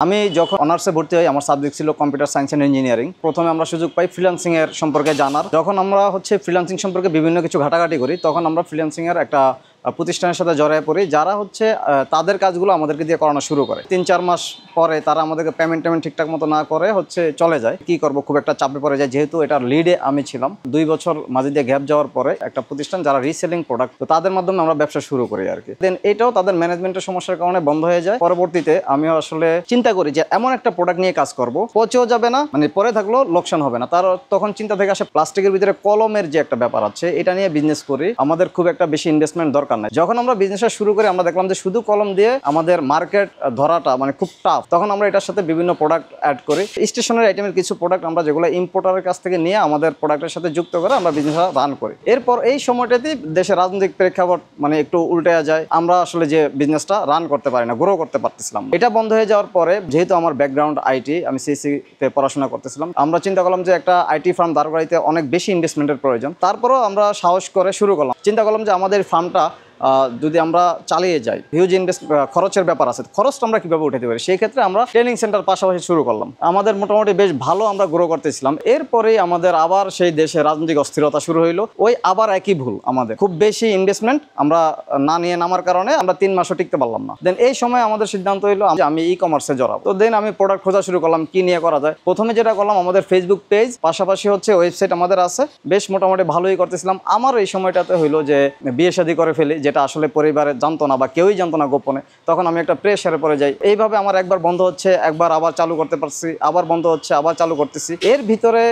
আমি যখন অনার্সে ভর্তি হই আমার সাবজেক্ট ছিল কম্পিউটার সায়েন্স অ্যান্ড ইঞ্জিনিয়ারিং। প্রথমে আমরা সুযোগ পাই ফ্রিল্যান্সিং এর সম্পর্কে জানার। যখন আমরা ফ্রিল্যান্সিং সম্পর্কে বিভিন্ন কিছু ঘাটাঘাটি করি তখন আমরা ফ্রিল্যান্সিং এর একটা প্রতিষ্ঠানের সাথে জড়ায় পড়ি, যারা তাদের কাজগুলো আমাদেরকে দিয়ে করানো শুরু করে। 3-4 মাস পরে তারা আমাদেরকে পেমেন্ট ঠিকঠাক মতো না করে চলে যায়। কি করব, খুব একটা চাপে পড়ে যায়, যেহেতু এটার লিডে আমি ছিলাম। 2 বছর মাঝে দিয়ে গ্যাপ যাওয়ার পরে একটা প্রতিষ্ঠান যারা রিসেলিং প্রোডাক্ট, তো তাদের মাধ্যমে আমরা ব্যবসা শুরু করি আর কি। দেন এটাও তাদের ম্যানেজমেন্টের সমস্যার কারণে বন্ধ হয়ে যায়। পরবর্তীতে আমিও আসলে চিন্তা করি যে এমন একটা প্রোডাক্ট নিয়ে কাজ করব, পচেও যাবে না, মানে পরে থাকলেও লোকসান হবে না। তখন চিন্তা থেকে আসে প্লাস্টিকের ভিতরে কলমের যে একটা ব্যাপার আছে, এটা নিয়ে বিজনেস করি, আমাদের খুব একটা বেশি ইনভেস্টমেন্ট দরকার নাই। যখন আমরা বিজনেসটা শুরু করি আমরা দেখলাম যে শুধু কলম দিয়ে আমাদের মার্কেট ধরাটা মানে খুব টাফ। তখন আমরা এটার সাথে বিভিন্ন প্রোডাক্ট অ্যাড করি। স্টেশনারি আইটেমের কিছু প্রোডাক্ট আমরা যেগুলো ইম্পোর্টারের কাছ থেকে নিয়ে আমাদের প্রোডাক্টের সাথে যুক্ত করে আমরা বিজনেসটা রান করি। এরপর এই সময়টাতেই দেশের রাজনৈতিক প্রেক্ষাপট মানে একটু উল্টে যায়। আমরা আসলে যে বিজনেসটা রান করতে পারি না, গ্রো করতে পারতেছিলাম। এটা বন্ধ হয়ে যাওয়ার পরে, যেহেতু আমার ব্যাকগ্রাউন্ড আইটি, আমি সিএসসি তে পড়াশোনা করতেছিলাম, আমরা চিন্তা করলাম যে একটা আইটি ফার্ম দাঁড় করাইতে অনেক বেশি ইনভেস্টমেন্টের প্রয়োজন। তারপরও আমরা সাহস করে শুরু করলাম। চিন্তা করলাম যে আমাদের ফার্মটা যদি আমরা চালিয়ে যাই, হিউজ খরচের ব্যাপার আছে, খরচটা আমরা কিভাবে উঠাতে পারি। সেই ক্ষেত্রে আমরা ট্রেনিং সেন্টার পাশাপাশি শুরু করলাম। আমাদের মোটামুটি বেশ ভালো আমরা গ্রো করতেছিলাম। এরপরেই আমাদের আবার সেই দেশে রাজনৈতিক অস্থিরতা শুরু হইলো। আবার একই ভুল, আমাদের খুব বেশি ইনভেস্টমেন্ট আমরা না নিয়ে নামার কারণে আমরা 3 মাসও টিকতে পারলাম না। দেন এই সময় আমাদের সিদ্ধান্ত হইলো যে আমি ই কমার্সে জড়াবো। তো দেন আমি প্রোডাক্ট খোঁজা শুরু করলাম কি নিয়ে করা যায়। প্রথমে যেটা করলাম, আমাদের ফেসবুক পেজ পাশাপাশি ওয়েবসাইট আমাদের আছে, বেশ মোটামুটি ভালোই করতেছিলাম। আমার এই সময়টাতে হইলো যে বিয়ে শাদী করে ফেলি, যেটা আসলে পরিবার জানতো না বা কেউই জানতো না গোপনে। তখন আমি একটা প্রেশারে পড়ে যাই। এইভাবে আমার একবার বন্ধ হচ্ছে, একবার আবার চালু করতে পারছি, আবার বন্ধ হচ্ছে, আবার চালু করতেছি। এর ভিতরে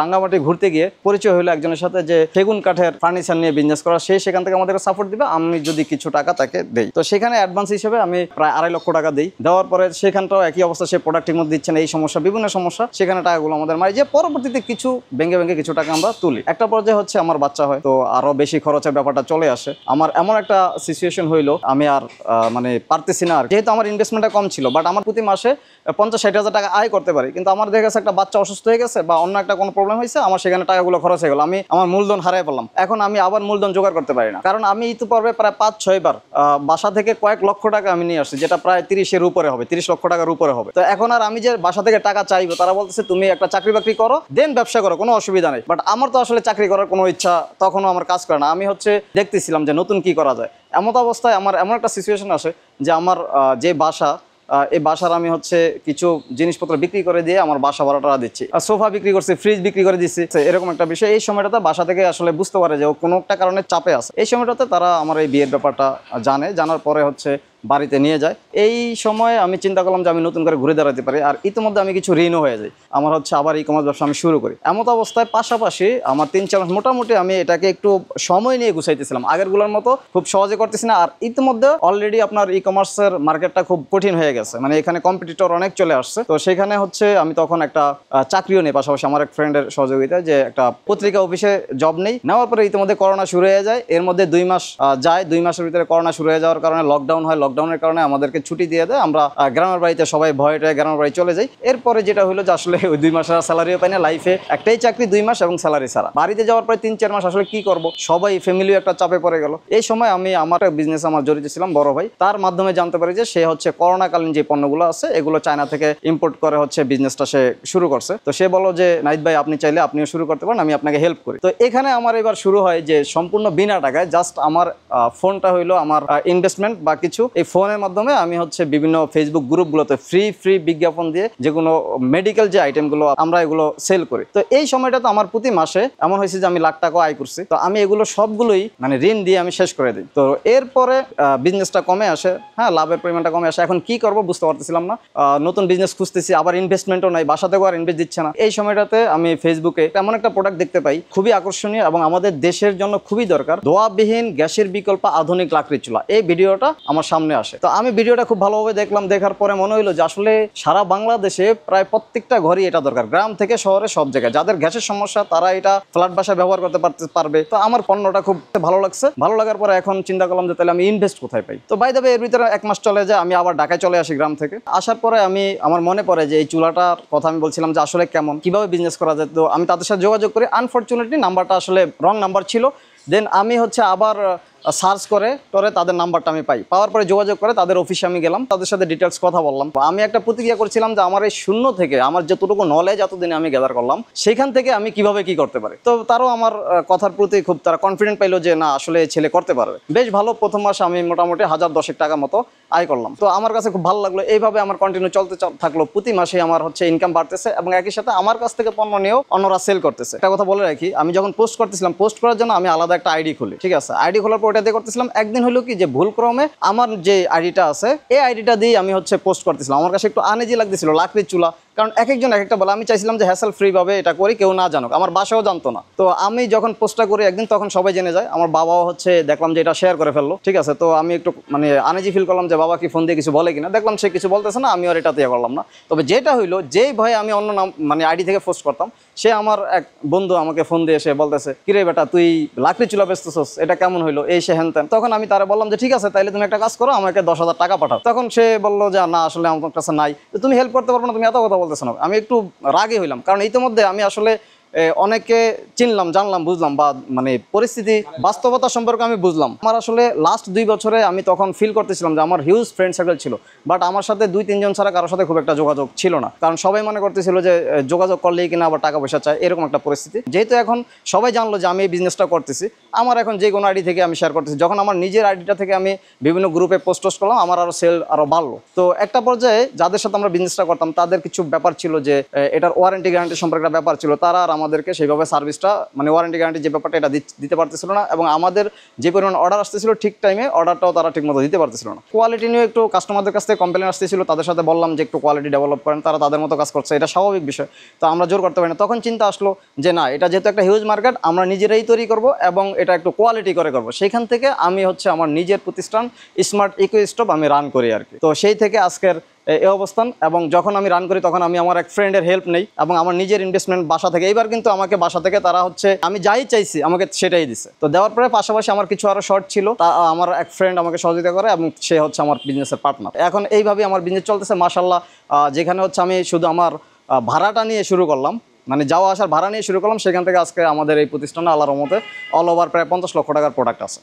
রাঙ্গামাটি ঘুরতে গিয়ে পরিচয় হলো একজনের সাথে, যে সেগুন কাঠের ফার্নিচার নিয়ে বিজনেস করা। সেখান থেকে আমাদেরকে সাপোর্ট দিবে, আমি যদি কিছু টাকা তাকে দেই। তো সেখানে অ্যাডভান্স হিসেবে আমি প্রায় 2.5 লক্ষ টাকা দিই। দেওয়ার পরে সেখানটাও একই অবস্থা, সে প্রোডাক্ট ঠিক মতো দিচ্ছে না, এই সমস্যা, বিভিন্ন সমস্যা। সেখানে টাকাগুলো আমাদের মারি, যে পরবর্তীতে কিছু ভেঙে কিছু টাকা আমরা তুলি। একটা পর্যায়ে আমার বাচ্চা হয়, তো আরো বেশি খরচের ব্যাপারটা চলে আসে। আমার এমন একটা সিচুয়েশন হইলো, আমি আর মানে পারতেছি না। আর যেহেতু আমার ইনভেস্টমেন্টটা কম ছিল, বাট আমার প্রতি মাসে 50-60 হাজার টাকা আয় করতে পারি, কিন্তু আমার দেখা গেছে একটা বাচ্চা অসুস্থ হয়ে গেছে বা অন্য একটা কোনো প্রবলেম হয়েছে, আমার সেখানে টাকাগুলো খরচ হয়ে গেল, আমি আমার মূলধন হারাই পেলাম। এখন আমি আবার মূলধন জোগাড় করতে পারি না, কারণ আমি ইতিপূর্বে প্রায় 5-6 বার বাসা থেকে কয়েক লক্ষ টাকা আমি নিয়ে আসছি, যেটা প্রায় 30-এর উপরে হবে, 30 লক্ষ টাকার উপরে হবে। তো এখন আর আমি যে বাসা থেকে টাকা চাইবো, তারা বলতেছে তুমি একটা চাকরি বাকরি করো, দেন ব্যবসা করো, কোনো অসুবিধা নেই। বাট আমার তো আসলে চাকরি করার কোনো ইচ্ছা তখনও আমার কাজ করে না। আমি দেখতেছিলাম যে নতুন কি করা যায়। এমন অবস্থায় আমার এমন একটা সিচুয়েশন আসে যে আমার যে বাসা, এই বাসার আমি কিছু জিনিসপত্র বিক্রি করে দিয়ে আমার বাসা ভাড়াটা দিচ্ছি। সোফা বিক্রি করছি, ফ্রিজ বিক্রি করে দিচ্ছি, এরকম একটা বিষয়। এই সময়টাতে বাসা থেকে বুঝতে পারে যে ও কোনো একটা কারণে চাপে আছে। এই সময়টাতে তারা আমার এই বিয়ের ব্যাপারটা জানার পরে বাড়িতে নিয়ে যায়। এই সময়ে আমি চিন্তা করলাম যে আমি নতুন করে ঘুরে দাঁড়াতে পারি। আর ইতিমধ্যে আমি কিছু ঋণও হয়ে যাই। আমার আবার ই কমার্স ব্যবসা আমি শুরু করি। এমন অবস্থায় পাশাপাশি আমার 3-4 মাস মোটামুটি আমি এটাকে একটু সময় নিয়ে গুছাইতেছিলাম, আগেরগুলোর মতো খুব সহজে করতেছি না। আর ইতিমধ্যে অলরেডি আপনার ই কমার্সের মার্কেটটা খুব কঠিন হয়ে গেছে, মানে এখানে কম্পিটিটর অনেক চলে আসছে। তো সেখানে আমি তখন একটা চাকরিও নেই, পাশাপাশি আমার এক ফ্রেন্ডের সহযোগিতায় যে একটা পত্রিকা অফিসে জব নেই। নেওয়ার পরে ইতিমধ্যে করোনা শুরু হয়ে যায়। এর মধ্যে 2 মাস যায়। 2 মাসের ভিতরে করোনা শুরু হয়ে যাওয়ার কারণে লকডাউন হয়। লকডাউনের কারণে আমাদেরকে ছুটি দিয়ে দেয়। আমরা গ্রামের বাড়িতে সবাই ভয়টায় গ্রামের বাড়ি চলে যাই। এরপরে যেটা হলো যে আসলে ওই 2 মাসের স্যালারিও পাই না। লাইফে একটাই চাকরি, 2 মাস এবং স্যালারি ছাড়া। বাড়িতে যাওয়ার পরে 3-4 মাস আসলে কি করব, সবাই ফ্যামিলিও একটা চাপে পড়ে গেল। এই সময় আমি আমার বিজনেস জড়িত ছিলাম, বড় ভাই, তার মাধ্যমে জানতে পারি যে সে করোনাকালীন যে পণ্যগুলো আছে এগুলো চায়না থেকে ইম্পোর্ট করে বিজনেসটা সে শুরু করছে। তো সে বলল যে নাহিদ ভাই, আপনি চাইলে আপনিও শুরু করতে পারেন, আমি আপনাকে হেল্প করি। তো এখানে আমার এবার শুরু হয় যে সম্পূর্ণ বিনা টাকায়, জাস্ট আমার ফোনটা হইলো আমার ইনভেস্টমেন্ট বা কিছু। এই ফোনের মাধ্যমে আমি বিভিন্ন ফেসবুক গ্রুপগুলোতে ফ্রি বিজ্ঞাপন দিয়ে যেগুলো মেডিকেল যে আইটেমগুলো আমরা এগুলো সেল করি। তো এই সময়টাতে আমার প্রতি মাসে এমন হয়েছে যে আমি লাখ টাকা আয় করছি। তো আমি এগুলো সবগুলোই মানে ঋণ দিয়ে আমি শেষ করে দিই। তো এরপরে বিজনেসটা কমে আসে, হ্যাঁ, লাভের পরিমাণটা কমে আসে। এখন কি করব বুঝতে পারতেছিলাম না। নতুন বিজনেস খুঁজতেছি, আবার ইনভেস্টমেন্টও নাই, বাসা থেকেও আর ইনভেস্ট দিচ্ছে না। এই সময়টাতে আমি ফেসবুকে এমন একটা প্রোডাক্ট দেখতে পাই, খুবই আকর্ষণীয় এবং আমাদের দেশের জন্য খুবই দরকার, ধোঁয়াবিহীন গ্যাসের বিকল্প আধুনিক লাকড়ির চুলা। এই ভিডিওটা আমার সামনে আসে। তো আমি ভিডিওটা খুব ভালোভাবে দেখলাম। দেখার পরে মনে হইলো যে আসলে সারা বাংলাদেশে প্রায় প্রত্যেকটা ঘরই এটা দরকার, গ্রাম থেকে শহরে সব জায়গায়। যাদের গ্যাসের সমস্যা তারা এটা ফ্ল্যাট বাসায় ব্যবহার করতে পারবে। তো আমার পণ্যটা খুব ভালো লাগছে। ভালো লাগার পরে এখন চিন্তা করলাম যে তাহলে আমি ইনভেস্ট কোথায় পাই। তো বাই দ্য ওয়ে, এর ভিতরে 1 মাস চলে যায়। আমি আবার ঢাকায় চলে আসি গ্রাম থেকে। আসার পরে আমার মনে পড়ে যে এই চুলাটার কথা আমি বলছিলাম যে আসলে কেমন, কিভাবে বিজনেস করা যায়। তো আমি তাদের সাথে যোগাযোগ করি। আনফরচুনেটলি নাম্বারটা আসলে রং নাম্বার ছিল। দেন আমি আবার সার্চ করে তাদের নাম্বারটা আমি পাই, পাওয়ার পরে যোগাযোগ করে তাদের অফিসে আমি গেলাম, তাদের সাথে ডিটেলস কথা বললাম। আমি একটা প্রতিক্রিয়া করছিলাম যে আমার এই শূন্য থেকে আমার যতটুকু নলেজ এতদিনে আমি গ্যাদার করলাম সেখান থেকে আমি কিভাবে কি করতে পারি। তো তারাও আমার কথার প্রতি খুব তারা কনফিডেন্ট পাইলো যে না আসলে এই ছেলে করতে পারবে। বেশ ভালো, প্রথম মাসে আমি মোটামুটি 1010 টাকা মতো আয় করলাম। তো আমার কাছে খুব ভালো লাগলো, এইভাবে আমার কন্টিনিউ চলতে থাকলো। প্রতি মাসে আমার হচ্ছে ইনকাম বাড়তেছে এবং একই সাথে আমার কাছ থেকে পণ্য নিয়েও অন্যরা সেল করতেছে। একটা কথা বলে রাখি, আমি যখন পোস্ট করতেছিলাম, পোস্ট করার জন্য আমি আলাদা একটা আইডি খুলি, ঠিক আছে। আইডি খোলার পর ওটা দিয়ে করতেছিলাম। একদিন হলো কি যে ভুলক্রমে আমার যে আইডিটা আছে এই আইডিটা দিয়ে আমি হচ্ছে পোস্ট করতেছিলাম। আমার কাছে একটু আনইজি লাগতেছিল, লাকড়ির চুলা, কারণ এক একজন এক একটা বলে। আমি চাইছিলাম যে হ্যাসেল ফ্রি ভাবে এটা করি, কেউ না জানুক, আমার বাসাও জানতো না। তো আমি যখন পোস্টটা করি একদিন, তখন সবাই জেনে যায়। আমার বাবাও হচ্ছে দেখলাম যে এটা শেয়ার করে ফেললো, ঠিক আছে। তো আমি একটু মানে আনইজি ফিল করলাম যে বাবা কি ফোন দিয়ে কিছু বলে কিনা। দেখলাম সে কিছু বলতেছে না, আমি আর এটা দিয়ে করলাম না। তবে যেটা হইলো, যেই ভয়ে আমি অন্য নাম মানে আইডি থেকে পোস্ট করতাম, সে আমার এক বন্ধু আমাকে ফোন দিয়ে এসে বলতেছে, কিরে বেটা তুই লাকড়ি চুলা বেচতেছস, এটা কেমন হইলো, এই সে হ্যান ত্যান। তখন আমি তারা বললাম যে ঠিক আছে, তাইলে তুমি একটা কাজ করো, আমাকে 10,000 টাকা পাঠাও। তখন সে বললো যে না আসলে আমার কাছে নাই, তুমি হেল্প করতে পারবো না, তুমি এত কথা বলতেছো না। আমি একটু রাগে হইলাম, কারণ ইতিমধ্যে আমি আসলে অনেকে চিনলাম, জানলাম, বুঝলাম, বা মানে পরিস্থিতি বাস্তবতা সম্পর্কে আমি বুঝলাম। আমার আসলে লাস্ট 2 বছরে আমি তখন ফিল করতেছিলাম যে আমার হিউজ ফ্রেন্ড সার্কেল ছিল, বাট আমার সাথে 2-3 জন ছাড়া কারোর সাথে খুব একটা যোগাযোগ ছিল না। কারণ সবাই মনে করতেছিল যে যোগাযোগ করলেই কিনা আবার টাকা পয়সা চায়, এরকম একটা পরিস্থিতি। যেহেতু এখন সবাই জানলো যে আমি এই বিজনেসটা করতেছি, আমার এখন যে কোনো আইডি থেকে আমি শেয়ার করতেছি। যখন আমার নিজের আইডিটা থেকে আমি বিভিন্ন গ্রুপে পোস্ট করলাম, আমার আরও সেল আরও বাড়লো। তো একটা পর্যায়ে যাদের সাথে আমরা বিজনেসটা করতাম তাদের কিছু ব্যাপার ছিল যে এটার ওয়ারেন্টি গ্যারান্টি সম্পর্কে একটা ব্যাপার ছিল। তারা আর আমাদেরকে সেইভাবে সার্ভিসটা মানে ওয়ারেন্টি গ্যারান্টি যে ব্যাপারটা এটা দিতে পারতেছিল না, এবং আমাদের যে পরিমাণ অর্ডার আসতেছিল ঠিক টাইমে অর্ডারটাও তারা ঠিক মতো দিতে পারতেছিল না। কোয়ালিটি নিয়ে একটু কাস্টমারদের কাছ থেকে কমপ্লেন আসতেছিল, তাদের সাথে বললাম যে একটু কোয়ালিটি ডেভেলপ করেন, তারা তাদের মতো কাজ করছে, এটা স্বাভাবিক বিষয়। তো আমরা জোর করতে পারি না। তখন চিন্তা আসলো যে না, এটা যেহেতু একটা হিউজ মার্কেট, আমরা নিজেরাই তৈরি করব এবং এটা একটু কোয়ালিটি করে করবো। সেইখান থেকে আমি হচ্ছে আমার নিজের প্রতিষ্ঠান স্মার্ট ইকো স্টোভ আমি রান করি আর কি। তো সেই থেকে আজকের এই অবস্থান। এবং যখন আমি রান করি তখন আমি আমার এক ফ্রেন্ডের হেল্প নেই এবং আমার নিজের ইনভেস্টমেন্ট বাসা থেকে। এইবার কিন্তু আমাকে বাসা থেকে তারা হচ্ছে আমি যাই চাইছি আমাকে সেটাই দিছে। তো দেওয়ার পরে পাশাপাশি আমার কিছু আরও শর্ট ছিল, তা আমার এক ফ্রেন্ড আমাকে সহযোগিতা করে এবং সে হচ্ছে আমার বিজনেসের পার্টনার। এখন এইভাবেই আমার বিজনেস চলতেছে মাশাআল্লাহ। যেখানে হচ্ছে আমি শুধু আমার ভাড়াটা নিয়ে শুরু করলাম, মানে যাওয়া আসার ভাড়া নিয়ে শুরু করলাম, সেখান থেকে আজকে আমাদের এই প্রতিষ্ঠানে আল্লাহর রহমতে অল ওভার প্রায় 50 লক্ষ টাকার প্রোডাক্ট আছে।